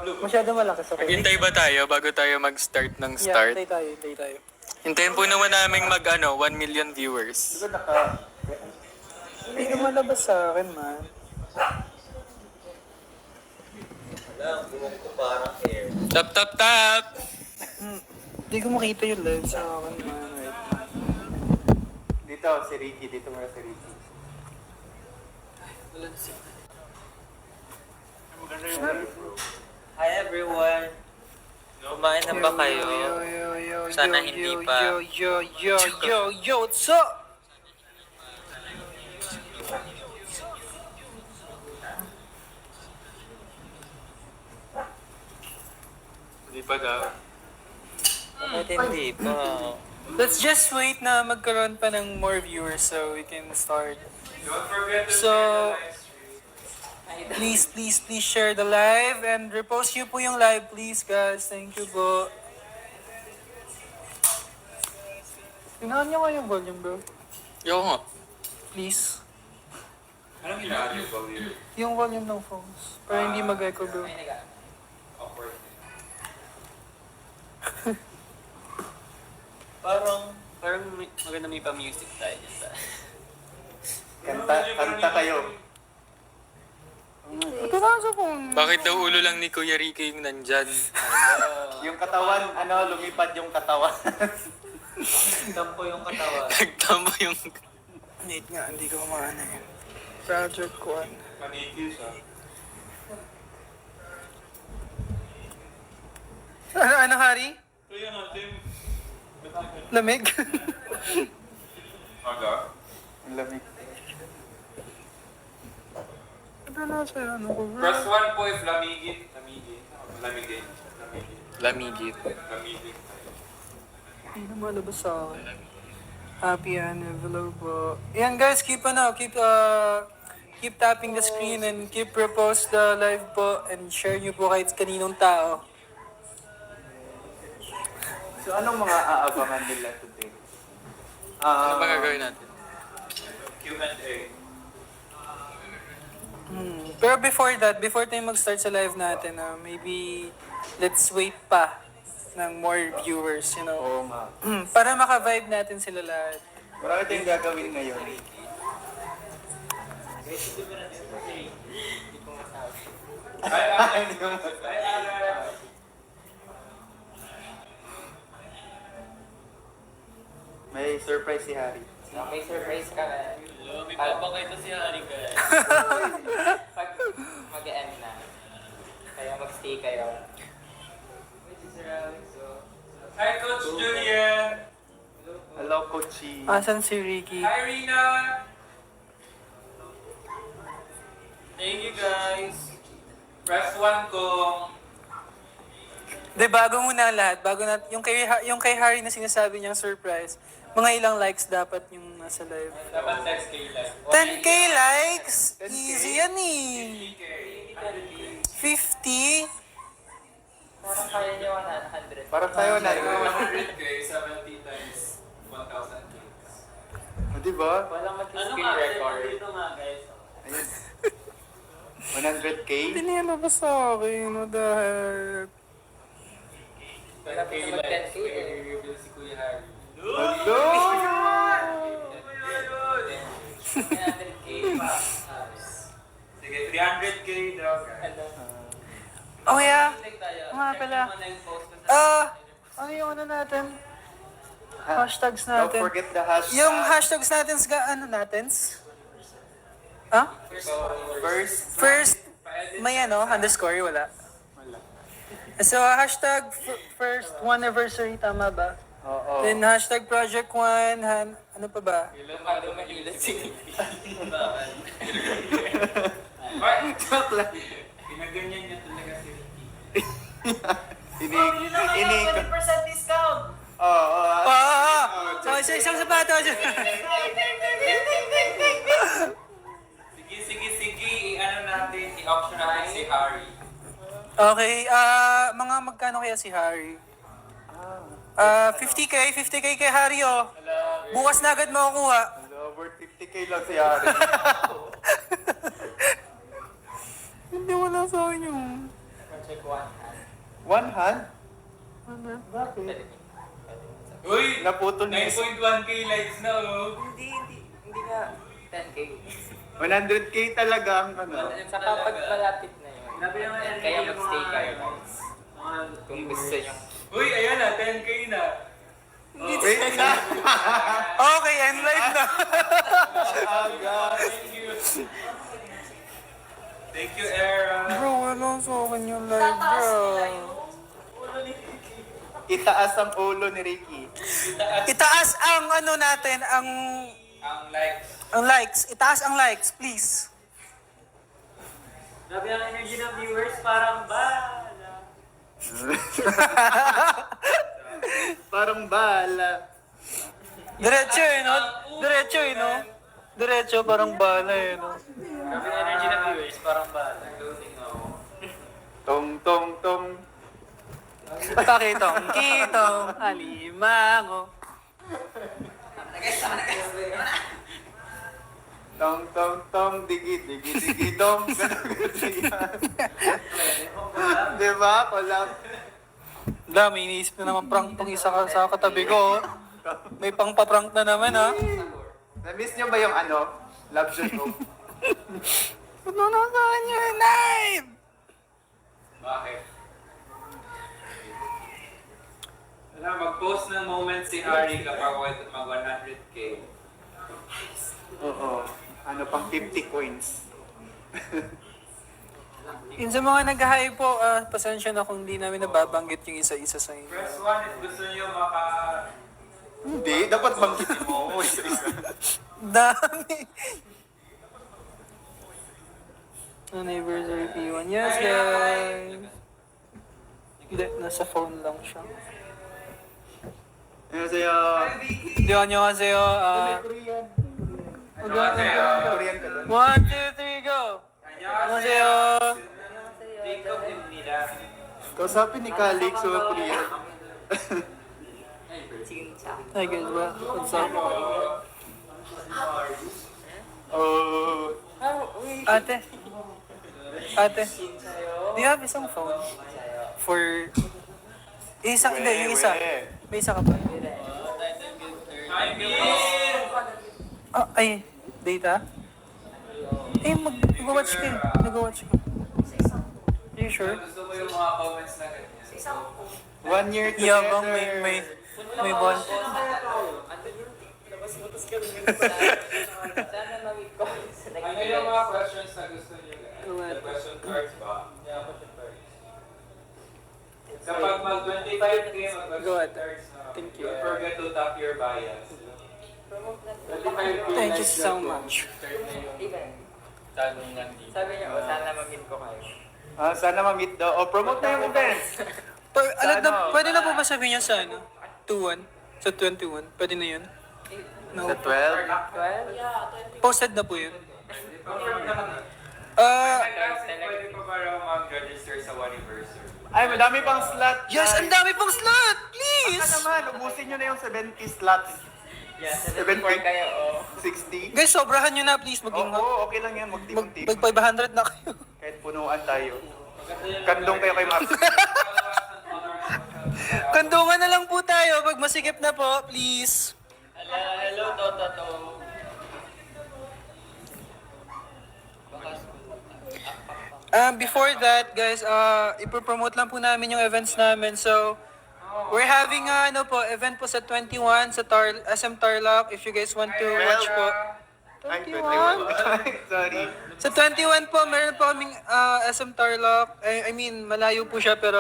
Masyado malaki sa face. Hintay ba tayo bago tayo mag-start ng Yeah, start? hintay tayo. Hintayin po naman namin 1 million viewers. Hindi naman labas sa akin, man. Tap, tap, tap! Hindi ko makita yung live sa akin, man. Wait. Dito, si Ricky. Dito muna si Ricky. Hi everyone! Kumain na ba kayo? Sana hindi pa. Yo, what's up? Hindi pa daw. Bakit hindi pa? Let's just wait na magkaroon pa ng more viewers so we can start. Don't forget So, please share the live and repost nyo po yung live, please, guys. Thank you po. Tingnan nyo nga yung volume, bro. Yo nga. Please. Anong hinahan yung volume? Yung volume ng phones. Para hindi mag-echo, bro. Awkward. Parang maganda may pa-music tayo dyan sa... Kanta kayo. Ito na sa phone. Bakit daw ulo lang ni Kuya Ricky yung nandyan? Yung katawan, lumipad yung katawan. Tampo yung katawan. Nagtama yung... Wait nga, hindi ko maana yun. Project 1. Panigil siya. Ano, Hari? Kaya natin. Lamig? Aga? Ang lamig. Ito na siya, ano ko, bro? Press 1 po if lamigit. Lamigit. Lamigit. Lamigit. Hindi na malabas sa akin. Happy envelope po. Yan guys, keep tapping the screen and keep repost the live po and share nyo po kahit kaninong tao. So, anong mga aabangan nila today? Ano ba gagawin natin? Q&A. Pero before tayo mag-start sa live natin, maybe let's wait pa ng more viewers, you know. Oo nga. Para maka-vibe natin sila lahat. Marami tayong gagawin ngayon. Hindi ko masasabi. May surprise si Harry. May surprise ka na. May papakita si Hari ka. Pag mag-end na. Kaya mag-stay kayo. Hi, Coach Julian! Hello, Coachy. Asan si Ricky? Hi, Rina! Thank you, guys. Press 1 kung... De, bago muna ang lahat. Yung kay Harry na sinasabi niyang surprise, mga ilang likes dapat yung nasa live. Dapat 10K like. 10k likes? Easy yan eh. 50? Parang kaya niyo 100. Parang tayo na. 100K, 70 times 1,000 clicks. Diba? Walang Ano mag-screen nga? record. Dito nga, guys. Ayun. 100K? Hindi niya labas sa akin. What the heck? Pero K mag like. 10K eh. I-reveal si Kuya Harry. Hello! 100K pa. Sige, 300K daw, guys. Oh yeah. Like tayo. Nga pala. Check mo na yung post ko sa... Ano yung ano natin? Hashtags Don't natin. forget the hashtag. Yung hashtags natin, ano natin? Ha? First, may ano, underscore, wala. So, hashtag first one anniversary, tama ba? Oo. Then hashtag project 1, ano pa ba? Lumado mahilot si Joke lang. Pinaganyan niya talaga si Ricky. Ini... 20% discount! Oo. So, isang sapatos. Sige. I-ano natin, i-auction natin si Harry. Okay, mga magkano kaya si Harry? 50k kay Harry, oh. Bukas na agad makukuha. Hello, worth 50K lang si Harry. Hindi wala sa akin yung... check one hand. One hand? Ano? Bakit? Uy! Naputol niya. 9.1k likes na oh. Hindi nga 10k. 100k talaga ang ano. Sa kapag malapit na yun. Kaya mag-stay kayo guys. Kung gusto nyo. Uy, ayan na, 10k na. Wait na! Okay, end live na. Thank you. Thank you, Era. Bro, wala sa akin yung live, bro. Itaas ang ulo ni Ricky. Itaas ang ano natin, Ang likes. ang likes. Itaas ang likes, please. Grabe ang energy ng viewers, parang bala. Parang bala. Diretso eh, no? Diretso eh, no? Diretso, parang bala eh, no? Grabe ang energy ng viewers, parang bala. Loading ako. Tong tong tong. Pakitong kitong alimango. Tong tong tong digi digi digi dong. Diba? Collab. Dami, iniisip na naman prank tong isa ka sa katabi ko. May pang-paprank na naman, ha? Na-miss nyo ba yung ano? Love joke? Pununugan niyo yung live! Bakit? Wala, mag-post ng moment si Harry kapag mag 100k. Oo. Ano pang 50 coins? Yun sa mga nag-hi po, pasensya na kung hindi namin nababanggit yung isa-isa sa inyo. Press 1 if gusto niyo maka... Hindi, dapat banggitin mo. Dami! Anniversary P1. Yes, guys! Hindi, nasa phone lang siya. Ano sa'yo? Hindi ko nyo kasi Korean. Korean ka doon. 1, 2, 3, go! 안녕하세요. Kausapin ni Kalik sa Korean. Hi guys, what's up? Oh. Ate. Ate. Do you have isang phone? For... Isang, hindi, yung isa. May isa ka pa. Ah, ay, data? Eh, mag-watch ka eh. Nag-watch ka. Are you sure? Gusto mo yung mga comments na ganyan? 1 year together. Yabang may bond. Ano yung mga questions na gusto niyo? Go ahead. The question cards ba? Kapag mag 25k, Go ahead. mag-question cards na. Thank you. Don't forget to tap your bias. 25k Thank you likes so na po. much. Sabi niya, sana mag-meet ko kayo. Sana ma-meet daw. O, promote na yung events. Pwede na po ba sabihin niya sa ano? 2-1? Sa 21? Pwede na yun? No. Sa 12? Posted na po yun. Pwede pa ba raw mag-register sa 1 anniversary? Ay, madami pang slot. Yes, ang dami pong slot! Baka Please! naman, ubusin nyo na yung 70 slots. Yeah, 74 kayo, oh. 60. Guys, sobrahan nyo na. Please, maging Oo, okay lang yan. mag Magtipon-tipon. 500 na kayo. Kahit punuan tayo. Kandong kayo kay Max. Kandungan na lang po tayo pag masikip na po, please. Hello, Toto. Before that, guys, ipopromote lang po namin yung events namin. So, we're having event po sa 21 sa SM Tarlac. If you guys want to watch po. Ay, 21? Sorry. Sa 21 po, meron po kaming SM Tarlac. I mean, malayo po siya pero